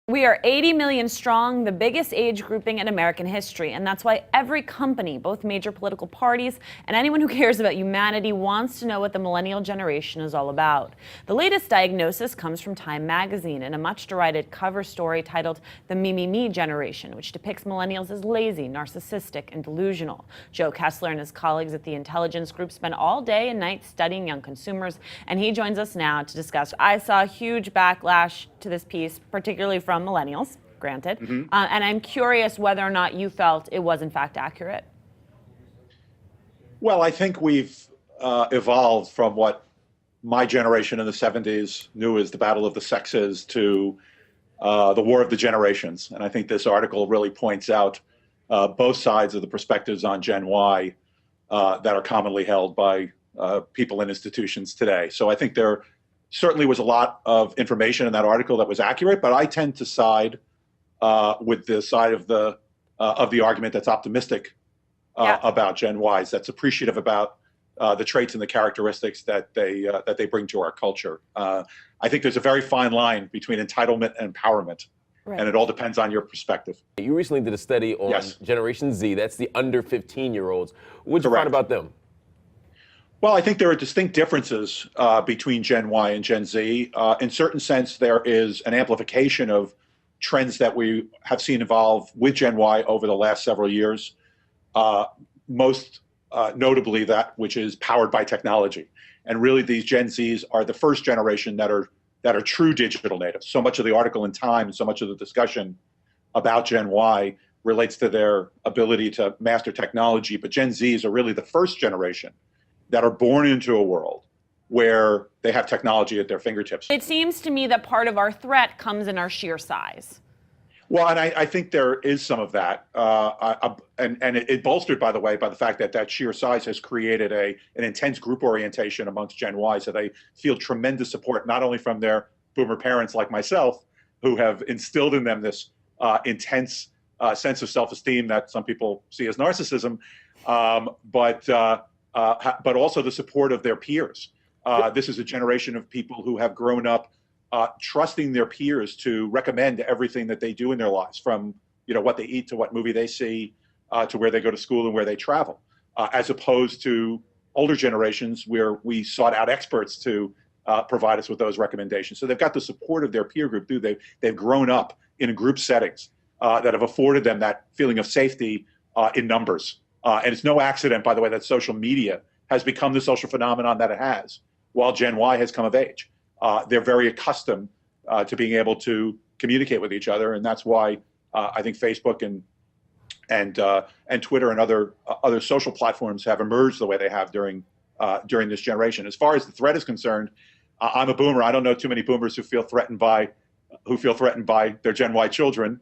We are 80 million strong, the biggest age grouping in American history, and that's why every company, both major political parties and anyone who cares about humanity, wants to know what the millennial generation is all about. The latest diagnosis comes from Time magazine in a much derided cover story titled The Me Me Me Generation, which depicts millennials as lazy, narcissistic, and delusional. Joe Kessler and his colleagues at the intelligence group spend all day and night studying young consumers, and he joins us now to discuss. I saw a huge backlash to this piece, particularly from millennials, granted, and I'm curious whether or not you felt it was in fact accurate. Well, I think we've evolved from what my generation in the 70s knew as the battle of the sexes to the war of the generations. And I think this article really points out both sides of the perspectives on Gen Y that are commonly held by people in institutions today. So I think there certainly was a lot of information in that article that was accurate, but I tend to side with the side of the argument that's optimistic about Gen Ys, that's appreciative about the traits and the characteristics that they bring to our culture. I think there's a very fine line between entitlement and empowerment, and it all depends on your perspective. You recently did a study on Generation Z, that's the under 15-year-olds. What did you find about them? Well, I think there are distinct differences between Gen Y and Gen Z. In certain sense, there is an amplification of trends that we have seen evolve with Gen Y over the last several years, most notably that which is powered by technology. And really, these Gen Zs are the first generation that are true digital natives. So much of the article in Time and so much of the discussion about Gen Y relates to their ability to master technology, but Gen Zs are really the first generation that are born into a world where they have technology at their fingertips. It seems to me that part of our threat comes in our sheer size. Well, and I think there is some of that, and it bolstered, by the way, by the fact that that sheer size has created an intense group orientation amongst Gen Y, so they feel tremendous support, not only from their boomer parents like myself, who have instilled in them this intense sense of self-esteem that some people see as narcissism, but also the support of their peers. This is a generation of people who have grown up trusting their peers to recommend everything that they do in their lives, from what they eat to what movie they see, to where they go to school and where they travel, as opposed to older generations where we sought out experts to provide us with those recommendations. So they've got the support of their peer group too. They've grown up in group settings that have afforded them that feeling of safety in numbers. And it's no accident, by the way, that social media has become the social phenomenon that it has, while Gen Y has come of age. They're very accustomed to being able to communicate with each other, and that's why I think Facebook and Twitter and other social platforms have emerged the way they have during this generation. As far as the threat is concerned, I'm a boomer. I don't know too many boomers who feel threatened by their Gen Y children.